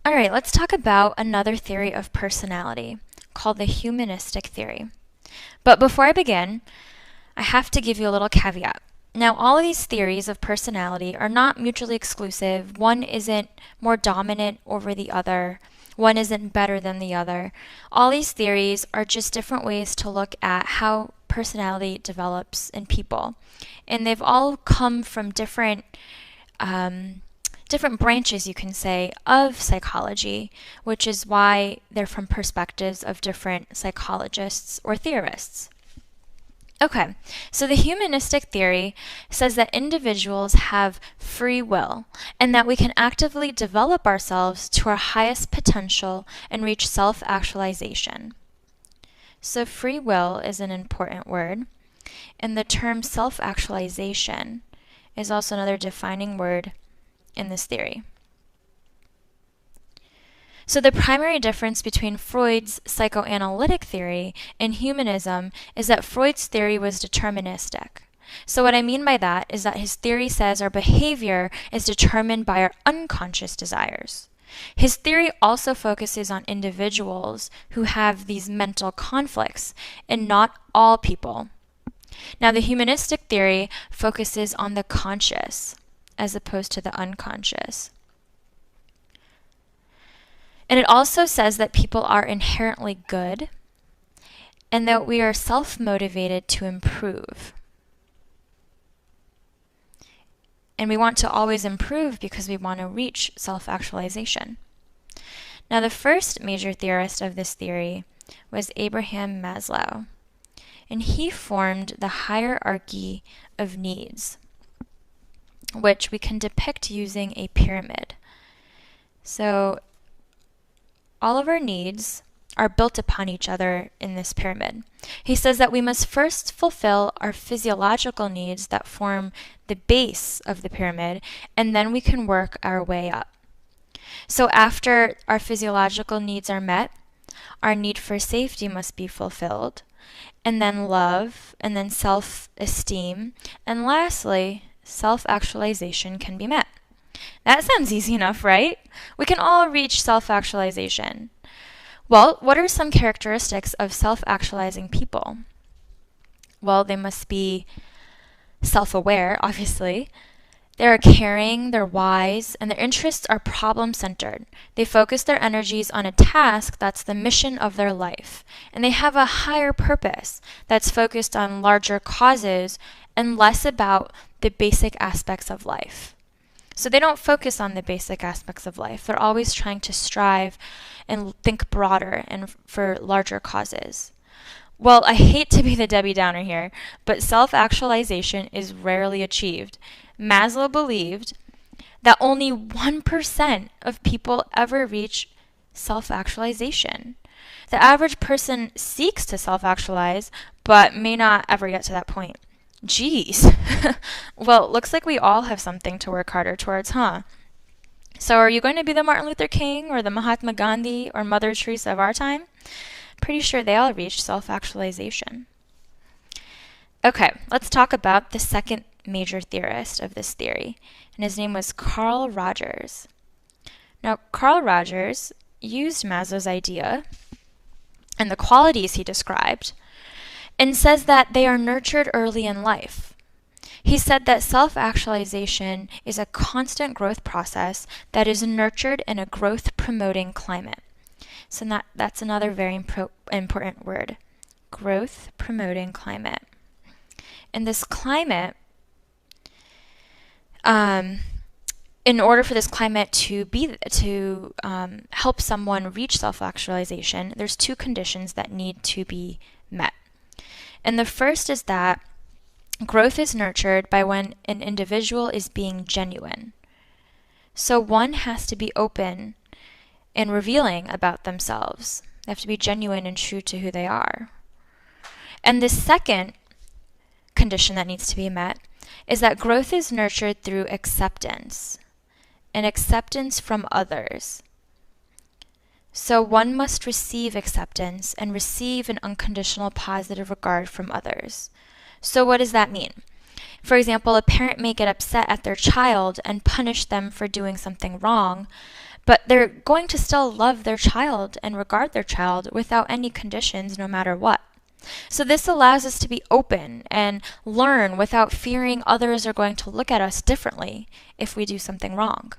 All right, let's talk about another theory of personality called the Humanistic Theory. But before I begin, I have to give you a little caveat. Now, all of these theories of personality are not mutually exclusive. One isn't more dominant over the other. One isn't better than the other. All these theories are just different ways to look at how personality develops in people. And they've all come from different branches, you can say, of psychology, which is why they're from perspectives of different psychologists or theorists. Okay, so the humanistic theory says that individuals have free will and that we can actively develop ourselves to our highest potential and reach self-actualization. So free will is an important word, and the term self-actualization is also another defining word in this theory. So the primary difference between Freud's psychoanalytic theory and humanism is that Freud's theory was deterministic. So what I mean by that is that his theory says our behavior is determined by our unconscious desires. His theory also focuses on individuals who have these mental conflicts, and not all people. Now, the humanistic theory focuses on the conscious as opposed to the unconscious. And it also says that people are inherently good and that we are self-motivated to improve. And we want to always improve because we want to reach self-actualization. Now, the first major theorist of this theory was Abraham Maslow, and he formed the hierarchy of needs, which we can depict using a pyramid. So all of our needs are built upon each other in this pyramid. He says that we must first fulfill our physiological needs that form the base of the pyramid, and then we can work our way up. So after our physiological needs are met, our need for safety must be fulfilled, and then love, and then self-esteem, and lastly, self-actualization can be met. That sounds easy enough, right? We can all reach self-actualization. Well, what are some characteristics of self-actualizing people? Well, they must be self-aware, obviously. They're caring, they're wise, and their interests are problem-centered. They focus their energies on a task that's the mission of their life. And they have a higher purpose that's focused on larger causes and less about the basic aspects of life. So they don't focus on the basic aspects of life. They're always trying to strive and think broader and for larger causes. Well, I hate to be the Debbie Downer here, but self-actualization is rarely achieved. Maslow believed that only 1% of people ever reach self-actualization. The average person seeks to self-actualize, but may not ever get to that point. Geez. Well, looks like we all have something to work harder towards, huh? So are you going to be the Martin Luther King or the Mahatma Gandhi or Mother Teresa of our time? Pretty sure they all reached self-actualization. Okay, let's talk about the second major theorist of this theory, and his name was Carl Rogers. Now, Carl Rogers used Maslow's idea and the qualities he described and says that they are nurtured early in life. He said that self-actualization is a constant growth process that is nurtured in a growth-promoting climate. So that's another very important word, growth-promoting climate. In this climate, in order for this climate to help someone reach self-actualization, there's two conditions that need to be met. And the first is that growth is nurtured by when an individual is being genuine. So one has to be open and revealing about themselves. They have to be genuine and true to who they are. And the second condition that needs to be met is that growth is nurtured through acceptance, and acceptance from others. So one must receive acceptance and receive an unconditional positive regard from others. So what does that mean? For example, a parent may get upset at their child and punish them for doing something wrong, But they're going to still love their child and regard their child without any conditions, no matter what. So this allows us to be open and learn without fearing others are going to look at us differently if we do something wrong.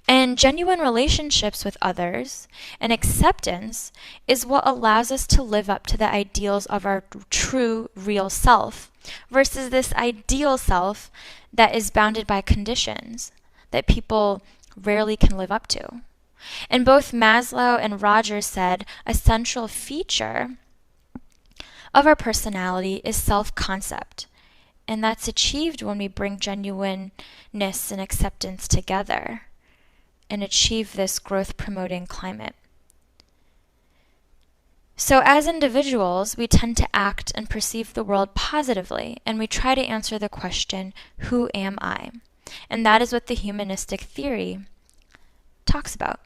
And genuine relationships with others and acceptance is what allows us to live up to the ideals of our true, real self versus this ideal self that is bounded by conditions that people rarely can live up to. And both Maslow and Rogers said a central feature of our personality is self-concept, and that's achieved when we bring genuineness and acceptance together and achieve this growth-promoting climate. So as individuals, we tend to act and perceive the world positively, and we try to answer the question, who am I? And that is what the humanistic theory talks about.